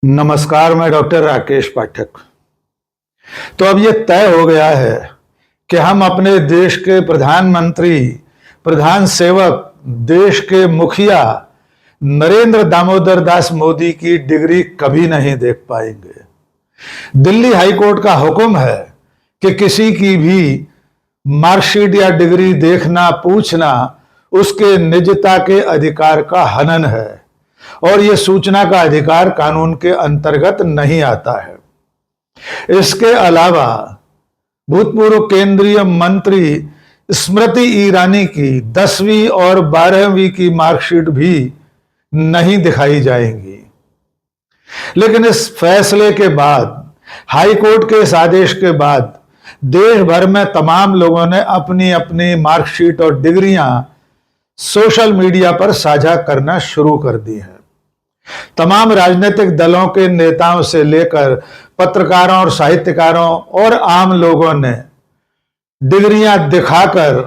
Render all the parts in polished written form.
नमस्कार, मैं डॉक्टर राकेश पाठक। तो अब ये तय हो गया है कि हम अपने देश के प्रधानमंत्री, प्रधान सेवक, देश के मुखिया नरेंद्र दामोदर दास मोदी की डिग्री कभी नहीं देख पाएंगे। दिल्ली हाईकोर्ट का हुक्म है कि किसी की भी मार्कशीट या डिग्री देखना, पूछना उसके निजता के अधिकार का हनन है और ये सूचना का अधिकार कानून के अंतर्गत नहीं आता है। इसके अलावा भूतपूर्व केंद्रीय मंत्री स्मृति ईरानी की 10वीं और 12वीं की मार्कशीट भी नहीं दिखाई जाएंगी। लेकिन इस फैसले के बाद, हाई कोर्ट के इस आदेश के बाद देश भर में तमाम लोगों ने अपनी अपनी मार्कशीट और डिग्रियां सोशल मीडिया पर साझा करना शुरू कर दी है। तमाम राजनीतिक दलों के नेताओं से लेकर पत्रकारों और साहित्यकारों और आम लोगों ने डिग्रियां दिखाकर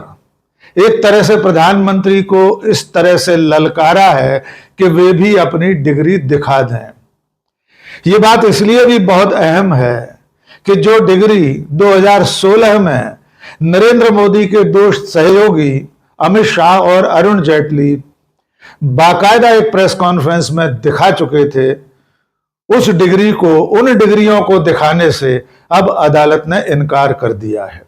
एक तरह से प्रधानमंत्री को इस तरह से ललकारा है कि वे भी अपनी डिग्री दिखा दें। ये बात इसलिए भी बहुत अहम है कि जो डिग्री 2016 में नरेंद्र मोदी के दोस्त सहयोगी अमित शाह और अरुण जेटली बाकायदा एक प्रेस कॉन्फ्रेंस में दिखा चुके थे, उस डिग्री को, उन डिग्रियों को दिखाने से अब अदालत ने इनकार कर दिया है।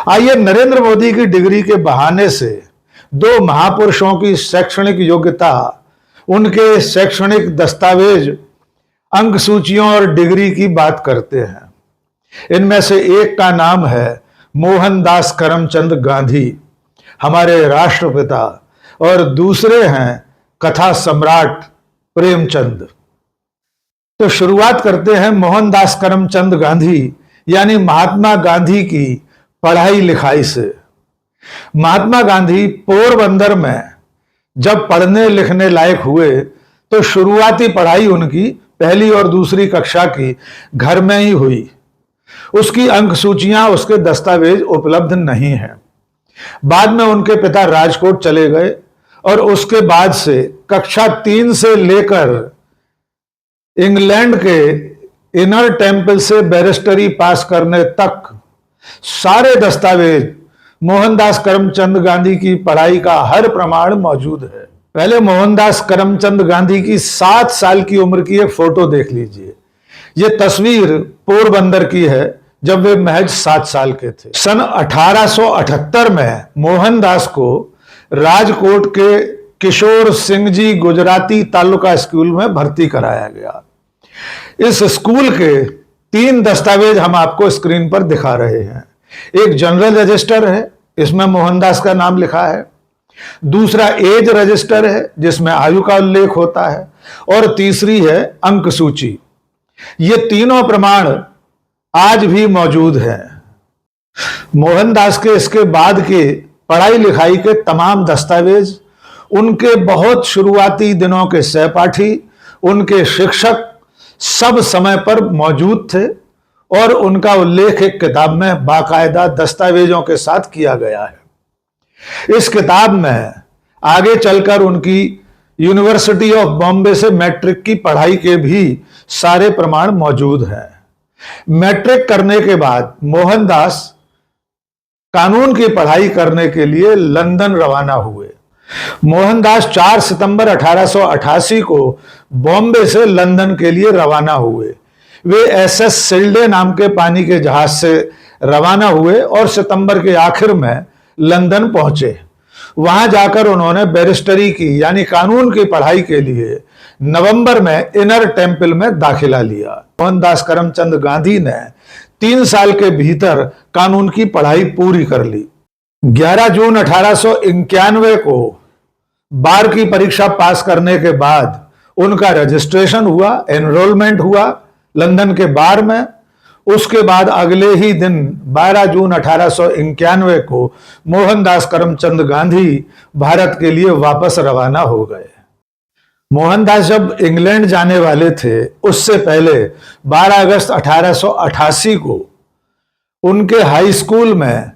आइए नरेंद्र मोदी की डिग्री के बहाने से दो महापुरुषों की शैक्षणिक योग्यता, उनके शैक्षणिक दस्तावेज, अंक सूचियों और डिग्री की बात करते हैं। इनमें से एक का नाम है मोहनदास करमचंद गांधी, हमारे राष्ट्रपिता, और दूसरे हैं कथा सम्राट प्रेमचंद। तो शुरुआत करते हैं मोहनदास करमचंद गांधी यानी महात्मा गांधी की पढ़ाई लिखाई से। महात्मा गांधी पोरबंदर में जब पढ़ने लिखने लायक हुए तो शुरुआती पढ़ाई उनकी पहली और दूसरी कक्षा की घर में ही हुई। उसकी अंक सूचियां, उसके दस्तावेज उपलब्ध नहीं हैं। बाद में उनके पिता राजकोट चले गए और उसके बाद से कक्षा 3 से लेकर इंग्लैंड के इनर टेम्पल से बैरिस्टरी पास करने तक सारे दस्तावेज, मोहनदास करमचंद गांधी की पढ़ाई का हर प्रमाण मौजूद है। पहले मोहनदास करमचंद गांधी की 7 साल की उम्र की एक फोटो देख लीजिए। यह तस्वीर पोरबंदर की है जब वे महज 7 साल के थे। सन 1878 में मोहनदास को राजकोट के किशोर सिंह जी गुजराती तालुका स्कूल में भर्ती कराया गया। इस स्कूल के 3 दस्तावेज हम आपको स्क्रीन पर दिखा रहे हैं। एक जनरल रजिस्टर है, इसमें मोहनदास का नाम लिखा है। दूसरा एज रजिस्टर है जिसमें आयु का उल्लेख होता है, और तीसरी है अंक सूची। ये तीनों प्रमाण आज भी मौजूद हैं। मोहनदास के इसके बाद के पढ़ाई लिखाई के तमाम दस्तावेज, उनके बहुत शुरुआती दिनों के सहपाठी, उनके शिक्षक सब समय पर मौजूद थे और उनका उल्लेख एक किताब में बाकायदा दस्तावेजों के साथ किया गया है। इस किताब में आगे चलकर उनकी यूनिवर्सिटी ऑफ बॉम्बे से मैट्रिक की पढ़ाई के भी सारे प्रमाण मौजूद हैं। मैट्रिक करने के बाद मोहनदास कानून की पढ़ाई करने के लिए लंदन रवाना हुए। मोहनदास 4 सितंबर 1888 को बॉम्बे से लंदन के लिए रवाना हुए। वे एसएस सिल्डे नाम के पानी के जहाज से रवाना हुए और सितंबर के आखिर में लंदन पहुंचे। वहां जाकर उन्होंने बैरिस्टरी की यानी कानून की पढ़ाई के लिए नवंबर में इनर टेम्पल में दाखिला लिया। मोहनदास करमचंद गांधी ने 3 साल के भीतर कानून की पढ़ाई पूरी कर ली। 11 जून 1891 को बार की परीक्षा पास करने के बाद उनका रजिस्ट्रेशन हुआ, एनरोलमेंट हुआ लंदन के बार में। उसके बाद अगले ही दिन 12 जून 1891 को मोहनदास करमचंद गांधी भारत के लिए वापस रवाना हो गए। मोहनदास जब इंग्लैंड जाने वाले थे उससे पहले 12 अगस्त 1888 को उनके हाई स्कूल में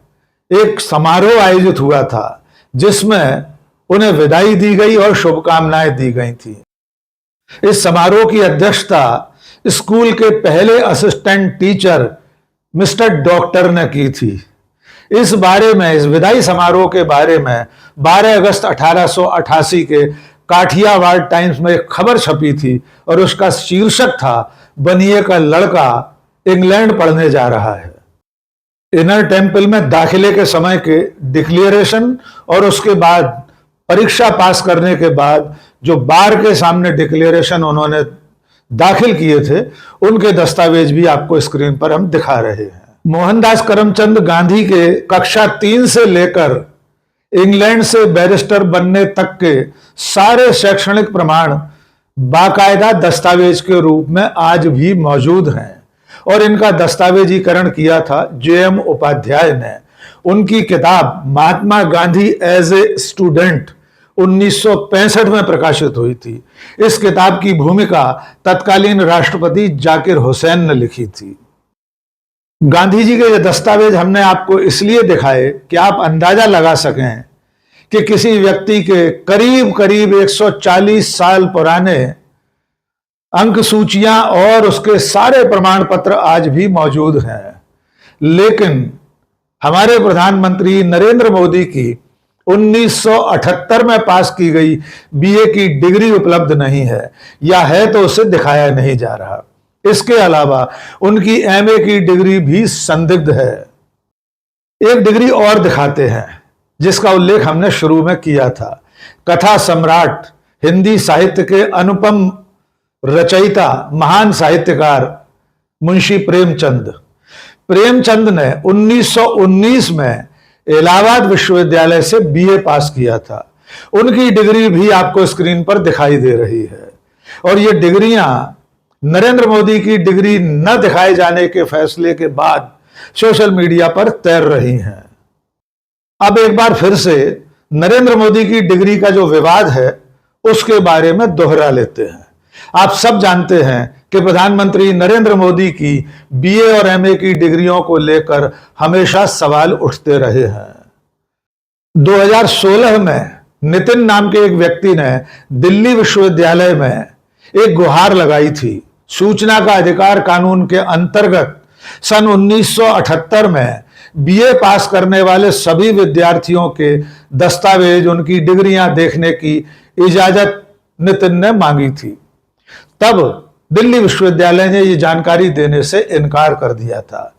एक समारोह आयोजित हुआ था जिसमें उन्हें विदाई दी गई और शुभकामनाएं दी गई थी। इस समारोह की अध्यक्षता स्कूल के पहले असिस्टेंट टीचर मिस्टर डॉक्टर ने की थी। इस विदाई समारोह के बारे में 12 अगस्त 1888 के काठियावाड़ टाइम्स में एक खबर छपी थी और उसका शीर्षक था, बनिए का लड़का इंग्लैंड पढ़ने जा रहा है। इनर टेम्पल में दाखिले के समय के डिक्लेरेशन और उसके बाद परीक्षा पास करने के बाद जो बार के सामने डिक्लेरेशन उन्होंने दाखिल किए थे, उनके दस्तावेज भी आपको स्क्रीन पर हम दिखा रहे हैं। मोहनदास करमचंद गांधी के कक्षा 3 से लेकर इंग्लैंड से बैरिस्टर बनने तक के सारे शैक्षणिक प्रमाण बाकायदा दस्तावेज के रूप में आज भी मौजूद हैं और इनका दस्तावेजीकरण किया था जे.एम. उपाध्याय ने। उनकी किताब Mahatma Gandhi as a student 1965 में प्रकाशित हुई थी। इस किताब की भूमिका तत्कालीन राष्ट्रपति जाकिर हुसैन ने लिखी थी। गांधी जी के ये दस्तावेज हमने आपको इसलिए दिखाए कि आप अंदाजा लगा सकें कि किसी व्यक्ति के करीब करीब 140 साल पुराने अंक सूचियां और उसके सारे प्रमाण पत्र आज भी मौजूद हैं। लेकिन हमारे प्रधानमंत्री नरेंद्र मोदी की 1978 में पास की गई बीए की डिग्री उपलब्ध नहीं है, या है तो उसे दिखाया नहीं जा रहा। इसके अलावा उनकी एमए की डिग्री भी संदिग्ध है। एक डिग्री और दिखाते हैं जिसका उल्लेख हमने शुरू में किया था। कथा सम्राट, हिंदी साहित्य के अनुपम रचयिता, महान साहित्यकार मुंशी प्रेमचंद ने 1919 में इलाहाबाद विश्वविद्यालय से बीए पास किया था। उनकी डिग्री भी आपको स्क्रीन पर दिखाई दे रही है और ये डिग्रियां नरेंद्र मोदी की डिग्री न दिखाए जाने के फैसले के बाद सोशल मीडिया पर तैर रही हैं। अब एक बार फिर से नरेंद्र मोदी की डिग्री का जो विवाद है उसके बारे में दोहरा लेते हैं। आप सब जानते हैं कि प्रधानमंत्री नरेंद्र मोदी की बीए और एमए की डिग्रियों को लेकर हमेशा सवाल उठते रहे हैं। 2016 में नितिन नाम के एक व्यक्ति ने दिल्ली विश्वविद्यालय में एक गुहार लगाई थी। सूचना का अधिकार कानून के अंतर्गत सन 1978 में बीए पास करने वाले सभी विद्यार्थियों के दस्तावेज, उनकी डिग्रियां देखने की इजाजत नितिन ने मांगी थी। तब दिल्ली विश्वविद्यालय ने यह जानकारी देने से इनकार कर दिया था।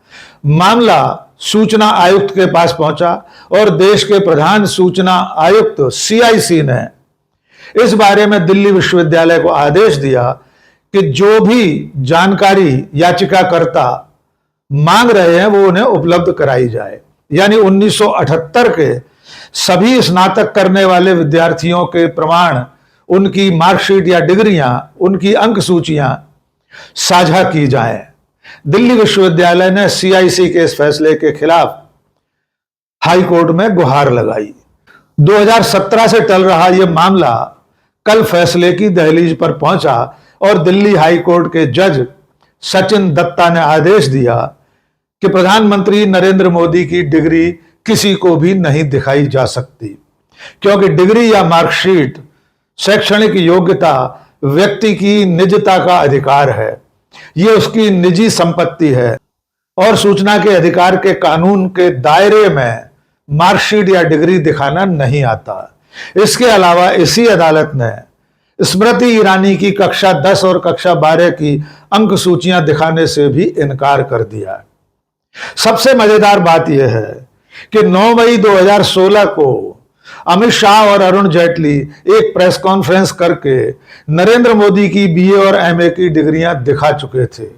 मामला सूचना आयुक्त के पास पहुंचा और देश के प्रधान सूचना आयुक्त CIC ने इस बारे में दिल्ली विश्वविद्यालय को आदेश दिया कि जो भी जानकारी याचिकाकर्ता मांग रहे हैं वो उन्हें उपलब्ध कराई जाए। यानी 1978 के सभी स्नातक करने वाले विद्यार्थियों के प्रमाण, उनकी मार्कशीट या डिग्रियां, उनकी अंक सूचियां साझा की जाएं। दिल्ली विश्वविद्यालय ने CIC के इस फैसले के खिलाफ हाई कोर्ट में गुहार लगाई। 2017 से टल रहा यह मामला कल फैसले की दहलीज पर पहुंचा और दिल्ली हाई कोर्ट के जज सचिन दत्ता ने आदेश दिया कि प्रधानमंत्री नरेंद्र मोदी की डिग्री किसी को भी नहीं दिखाई जा सकती, क्योंकि डिग्री या मार्कशीट शैक्षणिक योग्यता व्यक्ति की निजता का अधिकार है। यह उसकी निजी संपत्ति है और सूचना के अधिकार के कानून के दायरे में मार्कशीट या डिग्री दिखाना नहीं आता। इसके अलावा इसी अदालत ने स्मृति ईरानी की कक्षा 10 और कक्षा 12 की अंक सूचियां दिखाने से भी इनकार कर दिया। सबसे मजेदार बात यह है कि 9 मई 2016 को अमित शाह और अरुण जेटली एक प्रेस कॉन्फ्रेंस करके नरेंद्र मोदी की बीए और एमए की डिग्रियां दिखा चुके थे।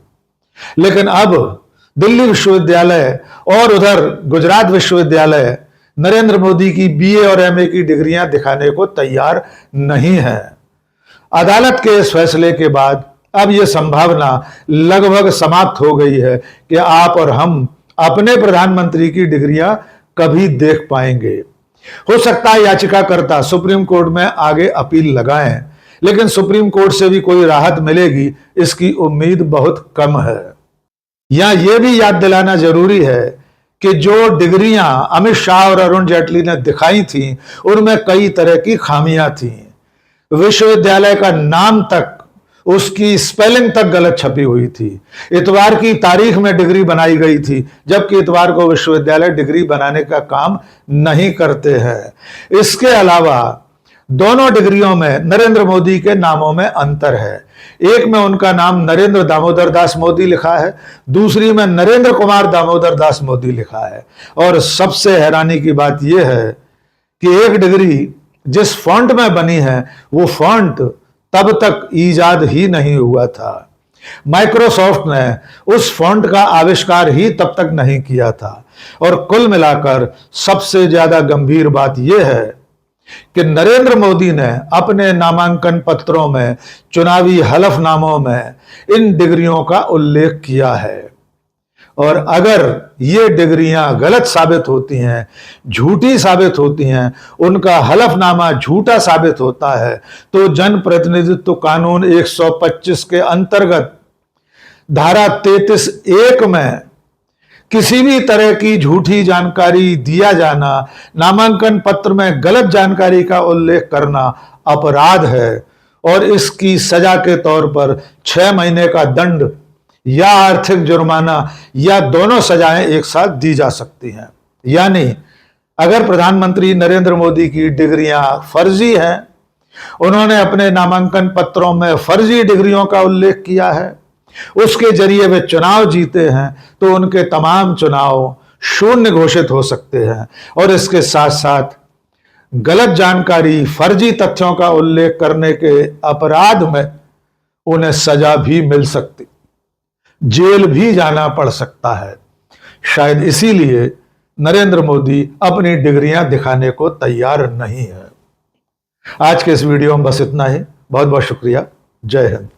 लेकिन अब दिल्ली विश्वविद्यालय और उधर गुजरात विश्वविद्यालय नरेंद्र मोदी की बीए और एमए की डिग्रियां दिखाने को तैयार नहीं है। अदालत के इस फैसले के बाद अब यह संभावना लगभग समाप्त हो गई है कि आप और हम अपने प्रधानमंत्री की डिग्रियां कभी देख पाएंगे। हो सकता है याचिकाकर्ता सुप्रीम कोर्ट में आगे अपील लगाएं, लेकिन सुप्रीम कोर्ट से भी कोई राहत मिलेगी इसकी उम्मीद बहुत कम है। यहां यह भी याद दिलाना जरूरी है कि जो डिग्रियां अमित शाह और अरुण जेटली ने दिखाई थीं, उनमें कई तरह की खामियां थीं। विश्वविद्यालय का नाम तक उसकी स्पेलिंग तक गलत छपी हुई थी। इतवार की तारीख में डिग्री बनाई गई थी, जबकि इतवार को विश्वविद्यालय डिग्री बनाने का काम नहीं करते हैं। इसके अलावा दोनों डिग्रियों में नरेंद्र मोदी के नामों में अंतर है। एक में उनका नाम नरेंद्र दामोदर दास मोदी लिखा है, दूसरी में नरेंद्र कुमार दामोदर दास मोदी लिखा है। और सबसे हैरानी की बात यह है कि एक डिग्री जिस फॉन्ट में बनी है वो फॉन्ट तब तक ईजाद ही नहीं हुआ था। माइक्रोसॉफ्ट ने उस फॉन्ट का आविष्कार ही तब तक नहीं किया था। और कुल मिलाकर सबसे ज्यादा गंभीर बात यह है कि नरेंद्र मोदी ने अपने नामांकन पत्रों में, चुनावी हलफनामों में इन डिग्रियों का उल्लेख किया है। और अगर ये डिग्रियां गलत साबित होती हैं, झूठी साबित होती हैं, उनका हलफनामा झूठा साबित होता है, तो जनप्रतिनिधित्व कानून 125 के अंतर्गत धारा 33(1) में किसी भी तरह की झूठी जानकारी दिया जाना, नामांकन पत्र में गलत जानकारी का उल्लेख करना अपराध है और इसकी सजा के तौर पर 6 महीने का दंड या आर्थिक जुर्माना या दोनों सजाएं एक साथ दी जा सकती हैं। यानी अगर प्रधानमंत्री नरेंद्र मोदी की डिग्रियां फर्जी हैं, उन्होंने अपने नामांकन पत्रों में फर्जी डिग्रियों का उल्लेख किया है, उसके जरिए वे चुनाव जीते हैं, तो उनके तमाम चुनाव शून्य घोषित हो सकते हैं। और इसके साथ साथ गलत जानकारी, फर्जी तथ्यों का उल्लेख करने के अपराध में उन्हें सजा भी मिल सकती, जेल भी जाना पड़ सकता है। शायद इसीलिए नरेंद्र मोदी अपनी डिग्रियां दिखाने को तैयार नहीं है। आज के इस वीडियो में बस इतना ही। बहुत बहुत शुक्रिया। जय हिंद।